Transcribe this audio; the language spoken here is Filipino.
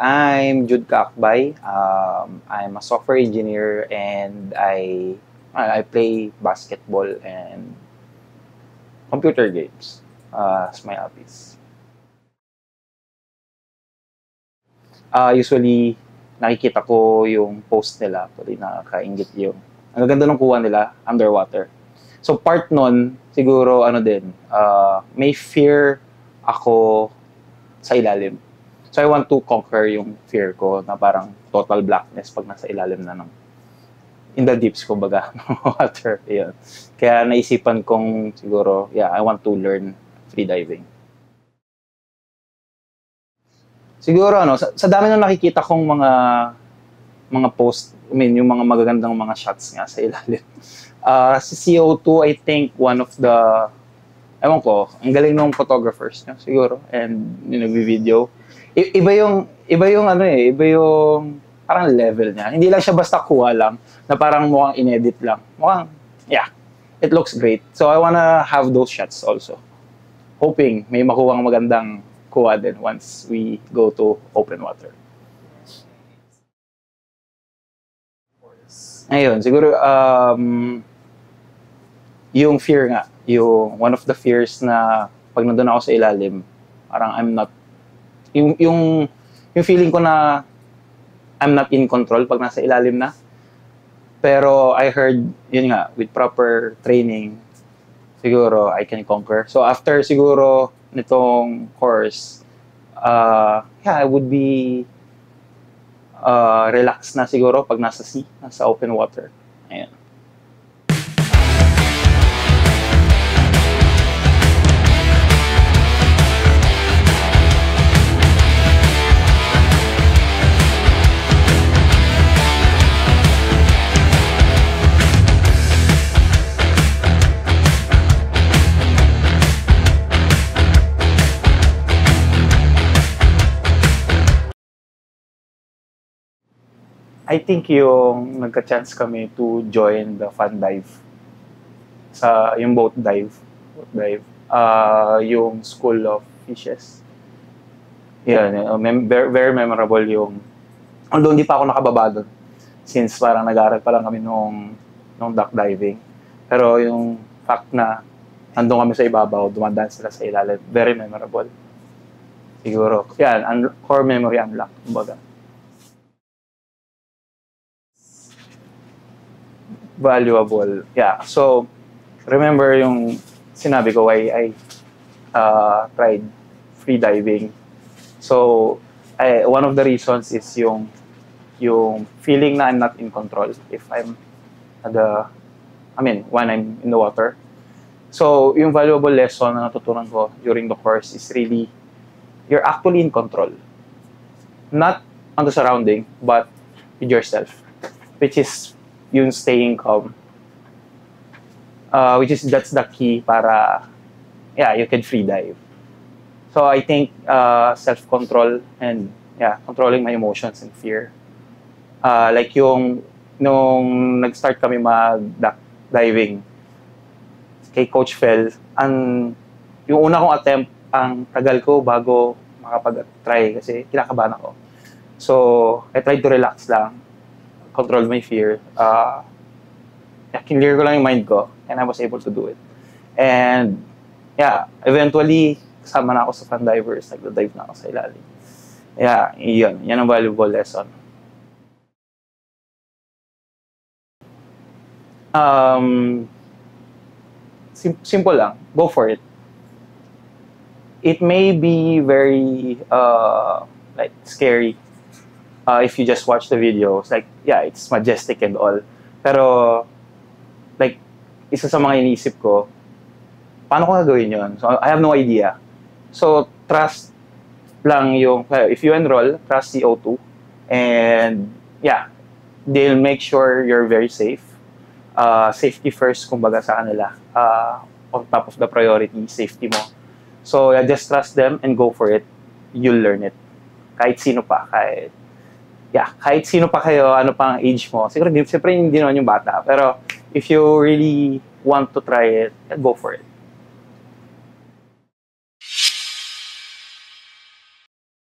I'm Jude Kakbay. I'm a software engineer and I play basketball and computer games as my hobbies. Usually, nakikita ko yung post nila. Actually, nakakaingit yung... Ang ganda ng kuha nila, underwater. So, part nun, siguro, may fear ako sa ilalim. So, I want to conquer yung fear ko na parang total blackness pag nasa ilalim na ng in the deeps, kumbaga, ng water. Yun. Kaya naisipan kong siguro, I want to learn freediving. Siguro sa dami ng nakikita kong mga post, yung mga magagandang mga shots nga sa ilalim. Si CO2, I think one of the ewan ko, ang galing ng photographers niya siguro and yung nagvi-video. Iba yung parang level niya. Hindi lang siya basta kuha lang na parang mukhang inedit lang. Mukhang it looks great. So I wanna have those shots also. Hoping may makuhang magandang kuha din once we go to open water. Ayun, siguro yung fear nga, yung one of the fears na pag nandun ako sa ilalim, parang I'm not yung feeling ko na I'm not in control pag nasa ilalim na. Pero I heard, yun nga, with proper training, siguro I can conquer. So after siguro nitong course, I would be relaxed na siguro pag nasa sea, nasa open water. Ayan. I think yung nagka-chance kami to join the fun dive yung boat dive, yung School of Fishes. Very, very memorable yung, although hindi pa ako nakababa doon since parang nag-aaral pa lang kami nung duck diving. Pero yung fact na nandun kami sa ibabaw, dumadaan sila sa ilalim, very memorable. Siguro, core memory unlock, kumbaga. Valuable. So, remember yung sinabi ko, I tried free diving. So, one of the reasons is yung feeling na I'm not in control if I'm when I'm in the water. So, yung valuable lesson na natutunan ko during the course is really, you're actually in control. Not on the surrounding, but with yourself. Which is yung staying calm. That's the key para, you can free dive. So I think self-control and controlling my emotions and fear. Like nung nag-start kami mag-duck diving kay Coach Fel, yung una kong attempt, ang tagal ko bago makapag-try kasi kinakabahan ako. So I tried to relax lang, control my fear. Clear ko lang yung mind ko and I was able to do it. And eventually kasama na ako sa fun divers, nagda-dive na ako sa ilalim. Yan ang valuable lesson. Simple lang, go for it. It may be very scary if you just watch the videos, it's majestic and all. Pero, isa sa mga iniisip ko, paano ko gagawin yun? So, I have no idea. So, trust lang if you enroll, trust CO2. And, they'll make sure you're very safe. Safety first, kumbaga sa kanila. On top of the priority, safety mo. So, just trust them and go for it. You'll learn it. Kahit sino pa, kahit sino pa kayo, ano pang age mo. Siyempre hindi naman yung bata. Pero if you really want to try it, go for it.